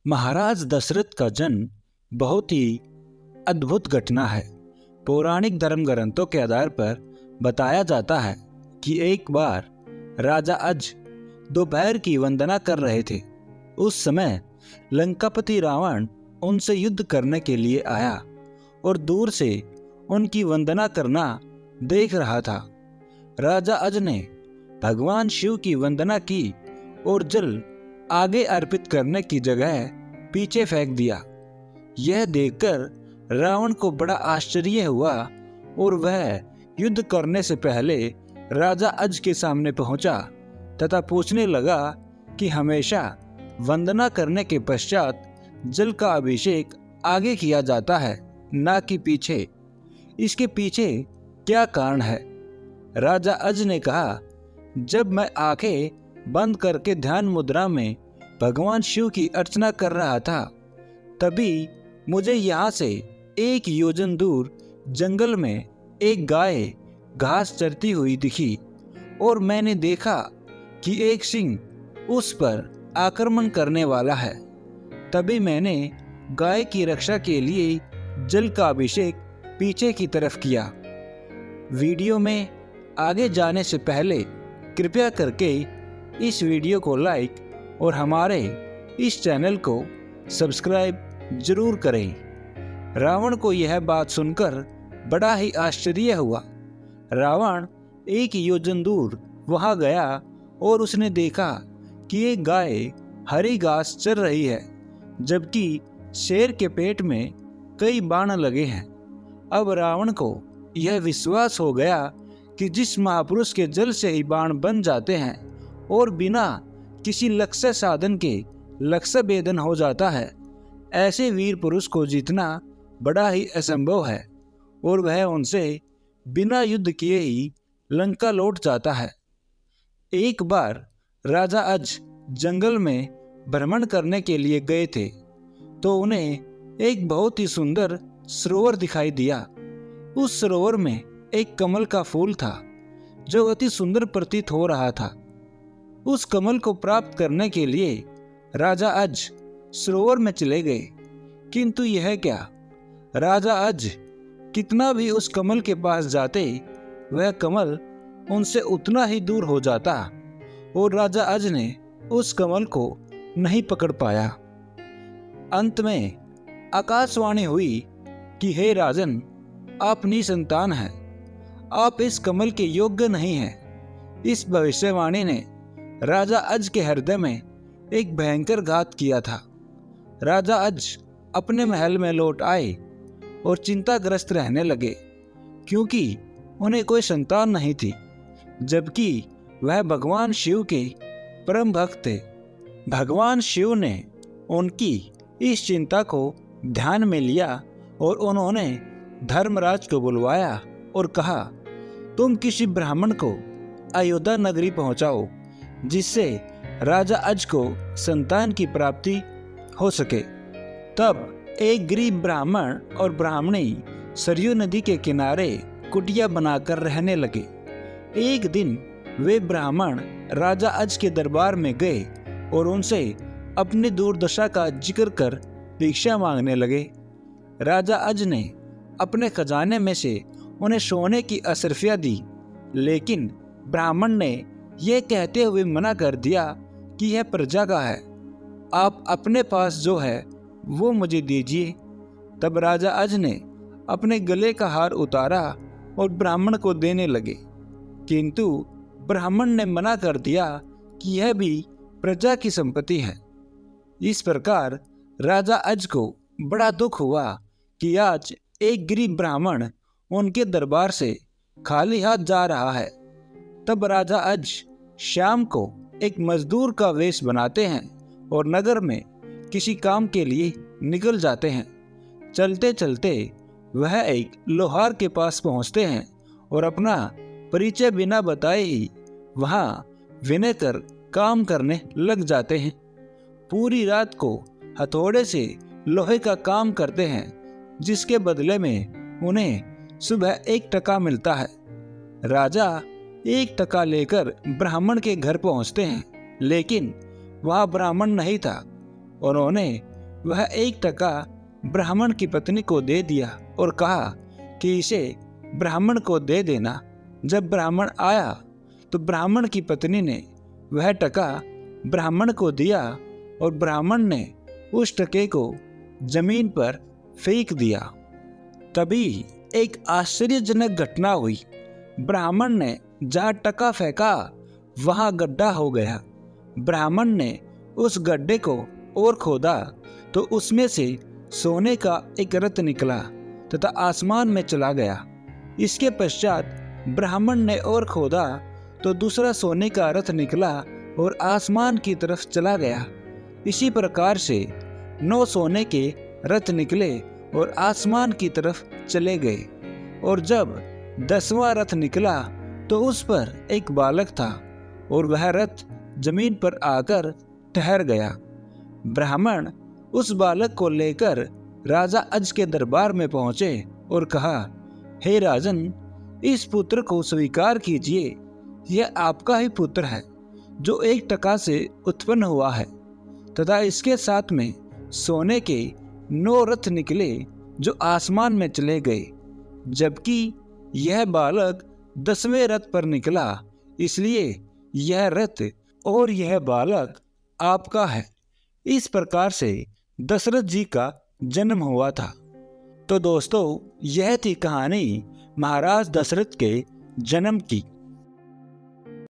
महाराज दशरथ का जन्म बहुत ही अद्भुत घटना है। पौराणिक धर्म ग्रंथों के आधार पर बताया जाता है कि एक बार राजा अज दोपहर की वंदना कर रहे थे। उस समय लंकापति रावण उनसे युद्ध करने के लिए आया और दूर से उनकी वंदना करना देख रहा था। राजा अज ने भगवान शिव की वंदना की और जल आगे अर्पित करने की जगह पीछे फेंक दिया। यह देखकर रावण को बड़ा आश्चर्य हुआ और वह युद्ध करने से पहले राजा अज के सामने पहुंचा तथा पूछने लगा कि हमेशा वंदना करने के पश्चात जल का अभिषेक आगे किया जाता है, ना कि पीछे। इसके पीछे क्या कारण है? राजा अज ने कहा, जब मैं आंखें बंद करके ध्यान मुद्रा में भगवान शिव की अर्चना कर रहा था, तभी मुझे यहाँ से 1 योजन दूर जंगल में एक गाय घास चरती हुई दिखी और मैंने देखा कि एक सिंह उस पर आक्रमण करने वाला है। तभी मैंने गाय की रक्षा के लिए जल का अभिषेक पीछे की तरफ किया। वीडियो में आगे जाने से पहले कृपया करके इस वीडियो को लाइक और हमारे इस चैनल को सब्सक्राइब जरूर करें। रावण को यह बात सुनकर बड़ा ही आश्चर्य हुआ। रावण 1 योजन दूर वहां गया और उसने देखा कि एक गाय हरी घास चर रही है, जबकि शेर के पेट में कई बाण लगे हैं। अब रावण को यह विश्वास हो गया कि जिस महापुरुष के जल से ही बाण बन जाते हैं और बिना किसी लक्ष्य साधन के लक्ष्य भेदन हो जाता है, ऐसे वीर पुरुष को जीतना बड़ा ही असंभव है और वह उनसे बिना युद्ध किए ही लंका लौट जाता है। एक बार राजा अज जंगल में भ्रमण करने के लिए गए थे तो उन्हें एक बहुत ही सुंदर सरोवर दिखाई दिया। उस सरोवर में एक कमल का फूल था जो अति सुंदर प्रतीत हो रहा था। उस कमल को प्राप्त करने के लिए राजा अज सरोवर में चले गए, किंतु यह क्या, राजा अज कितना भी उस कमल के पास जाते वह कमल उनसे उतना ही दूर हो जाता और राजा अज ने उस कमल को नहीं पकड़ पाया। अंत में आकाशवाणी हुई कि हे राजन, आप निसंतान हैं, आप इस कमल के योग्य नहीं हैं। इस भविष्यवाणी ने राजा अज के हृदय में एक भयंकर घात किया था। राजा अज अपने महल में लौट आए और चिंताग्रस्त रहने लगे, क्योंकि उन्हें कोई संतान नहीं थी, जबकि वह भगवान शिव के परम भक्त थे। भगवान शिव ने उनकी इस चिंता को ध्यान में लिया और उन्होंने धर्मराज को बुलवाया और कहा, तुम किसी ब्राह्मण को अयोध्या नगरी पहुंचाओ जिससे राजा अज को संतान की प्राप्ति हो सके। तब एक गरीब ब्राह्मण और ब्राह्मणी सरयू नदी के किनारे कुटिया बनाकर रहने लगे। एक दिन वे ब्राह्मण राजा अज के दरबार में गए और उनसे अपनी दुर्दशा का जिक्र कर भिक्षा मांगने लगे। राजा अज ने अपने खजाने में से उन्हें सोने की अशर्फियाँ दी, लेकिन ब्राह्मण ने यह कहते हुए मना कर दिया कि यह प्रजा का है, आप अपने पास जो है वो मुझे दीजिए। तब राजा अज ने अपने गले का हार उतारा और ब्राह्मण को देने लगे, किंतु ब्राह्मण ने मना कर दिया कि यह भी प्रजा की संपत्ति है। इस प्रकार राजा अज को बड़ा दुख हुआ कि आज एक गरीब ब्राह्मण उनके दरबार से खाली हाथ जा रहा है। तब राजा अज शाम को एक मजदूर का वेश बनाते हैं और नगर में किसी काम के लिए निकल जाते हैं। चलते चलते वह एक लोहार के पास पहुंचते हैं और अपना परिचय बिना बताए ही वहां विनय कर काम करने लग जाते हैं। पूरी रात को हथौड़े से लोहे का काम करते हैं, जिसके बदले में उन्हें सुबह 1 टका मिलता है। राजा 1 टका लेकर ब्राह्मण के घर पहुंचते हैं, लेकिन वहां ब्राह्मण नहीं था। उन्होंने वह 1 टका ब्राह्मण की पत्नी को दे दिया और कहा कि इसे ब्राह्मण को दे देना। जब ब्राह्मण आया तो ब्राह्मण की पत्नी ने वह टका ब्राह्मण को दिया और ब्राह्मण ने उस टके को जमीन पर फेंक दिया। तभी एक आश्चर्यजनक घटना हुई। ब्राह्मण ने जहाँ टका फेंका वहाँ गड्ढा हो गया। ब्राह्मण ने उस गड्ढे को और खोदा तो उसमें से सोने का एक रथ निकला तथा आसमान में चला गया। इसके पश्चात ब्राह्मण ने और खोदा तो दूसरा सोने का रथ निकला और आसमान की तरफ चला गया। इसी प्रकार से 9 सोने के रथ निकले और आसमान की तरफ चले गए। और जब 10वां रथ निकला तो उस पर एक बालक था और वह रथ जमीन पर आकर ठहर गया। ब्राह्मण उस बालक को लेकर राजा अज के दरबार में पहुंचे और कहा, हे राजन, इस पुत्र को स्वीकार कीजिए। यह आपका ही पुत्र है जो 1 टका से उत्पन्न हुआ है तथा इसके साथ में सोने के 9 रथ निकले जो आसमान में चले गए, जबकि यह बालक 10वें रथ पर निकला, इसलिए यह रथ और यह बालक आपका है। इस प्रकार से दशरथ जी का जन्म हुआ था। तो दोस्तों, यह थी कहानी महाराज दशरथ के जन्म की।